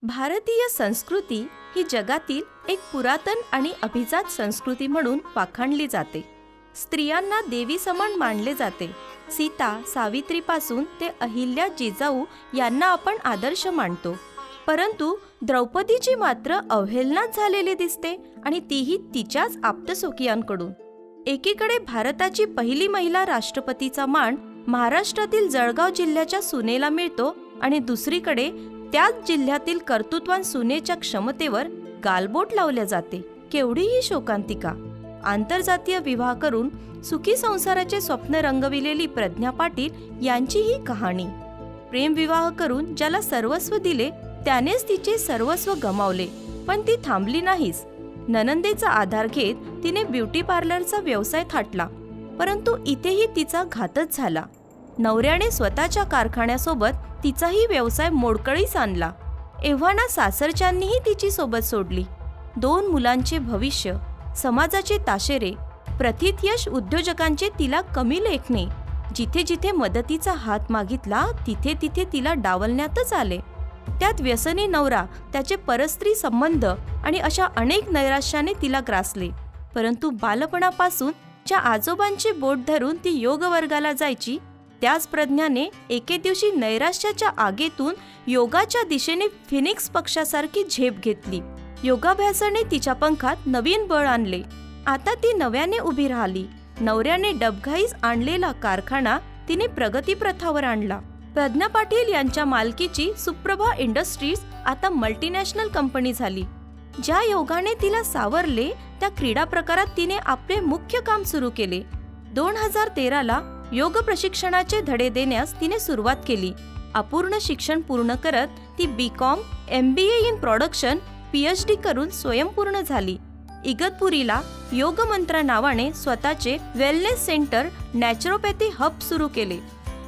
भारतीय संस्कृती ही जगातील एक पुरातन आणि अभिजात संस्कृती म्हणून वाखाणली जाते. स्त्रियांना देवी समान मानले जाते. सीता, सावित्रीपासून ते अहिल्या, जिजाऊ यांना आपण आदर्श मानतो. परंतु द्रौपदीची मात्र अवहेलनाच झालेली दिसते, आणि तीही तिच्याच आप्तसोकियांकडून. एकीकडे भारताची पहिली महिला राष्ट्रपतीचा मान महाराष्ट्रातील जळगाव जिल्ह्याच्या सुनेला मिळतो, आणि दुसरीकडे त्याच जिल्ह्यातील कर्तृत्वान सुनेच्या क्षमतेवर गालबोट लावले जाते. केवढीही शोकांतिका. आंतरजातीय विवाह करून सुखी संसाराचे स्वप्न रंगविलेली प्रज्ञा पाटील यांची ही कहाणी. प्रेमविवाह करून ज्याला सर्वस्व दिले त्यानेच तिचे सर्वस्व गमावले, पण ती थांबली नाहीच. ननंदेचा आधार घेत तिने ब्युटी पार्लरचा व्यवसाय थाटला, परंतु इथेही तिचा घातच झाला. नवऱ्याने स्वतःच्या कारखान्यासोबत तिचाही व्यवसाय मोडकळीस आणला. एव्हाना सासरच्यांनीही तिची सोबत सोडली. 2 मुलांचे भविष्य, समाजाचे ताशेरे, प्रथित यश उद्योजकांचे तिला कमी लेखणे. जिथे जिथे मदतीचा हात मागितला तिथे तिथे तिला डावलण्यातच आले. त्यात व्यसनी नवरा, त्याचे परस्त्री संबंध आणि अशा अनेक नैराश्याने तिला ग्रासले. परंतु बालपणापासून ज्या आजोबांचे बोट धरून ती योग वर्गाला जायची, त्याच प्रज्ञाने एके दिवशी नैराश्याच्या आगेतून योगाच्या दिशेने फिनिक्स पक्षासारखी झेप घेतली. योगाभ्यासाने तिच्या पंखात नवीन बळ आणले. आता ती नव्याने उभी राहिली. नवऱ्याने डबघाईस आणलेला कारखाना तिने प्रगतीप्रथावर आणला. प्रज्ञा पाटील यांच्या मालकीची सुप्रभा इंडस्ट्रीज आता मल्टीनॅशनल कंपनी झाली. ज्या योगाने तिला सावरले त्या क्रीडा प्रकारात तिने आपले मुख्य काम सुरू केले. 2013ला योग प्रशिक्षणाचे धडे देण्यास तिने सुरुवात केली. अपूर्ण शिक्षण पूर्ण करत ती BCom, MBA in production, PhD करून स्वयंपूर्ण झाली. इगतपुरीला योग मंत्र नावाने स्वतःचे वेलनेस सेंटर, नॅचरोपॅथी हब सुरू केले.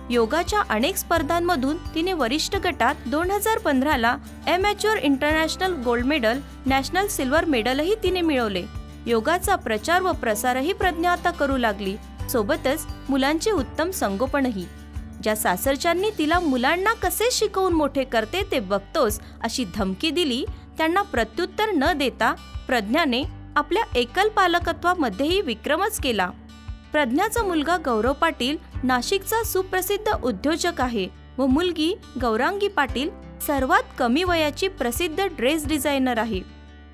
योगाच्या अनेक स्पर्धांमधून तिने वरिष्ठ गटात 2015ला amateur international gold medal, national silver मेडलही तिने मिळवले. योगाचा प्रचार व प्रसारही प्रज्ञा आता करू लागली. सोबतच मुलांचे उत्तम संगोपनही. ज्या सासरच्यांनी तिला मुलांना कसे शिकवून मोठे करते ते बघतोस अशी धमकी दिली, त्यांना प्रत्युत्तर न देता प्रज्ञाने आपल्या एकल पालकत्वामध्येही विक्रमच केला. प्रज्ञाचा मुलगा गौरव पाटील नाशिकचा सुप्रसिद्ध उद्योजक आहे व मुलगी गौरांगी पाटील सर्वात कमी वयाची प्रसिद्ध ड्रेस डिझायनर आहे.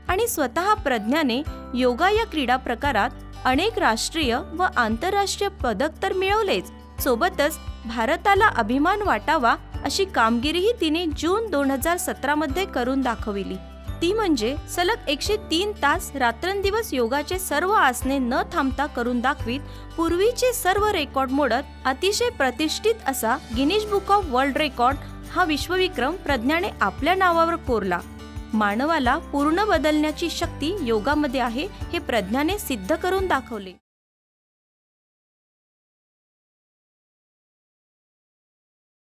आणि स्वतः प्रज्ञाने योगा या क्रीडा प्रकारात अनेक राष्ट्रीय व आंतरराष्ट्रीय पदक तर मिळवलेच, सोबतच भारताला अभिमान वाटावा अशी कामगिरीही तिने जून 2017 मध्ये करून दाखविली. ती म्हणजे सलग 103 तास रात्रंदिवस योगाचे सर्व आसने न थांबता करून दाखवीत पूर्वीचे सर्व रेकॉर्ड मोडत अतिशय प्रतिष्ठित असा Guinness book of world record हा विश्वविक्रम प्रज्ञाने आपल्या नावावर कोरला. मानवाला पूर्ण बदलण्याची शक्ती योगामध्ये आहे हे प्रज्ञाने सिद्ध करून दाखवले.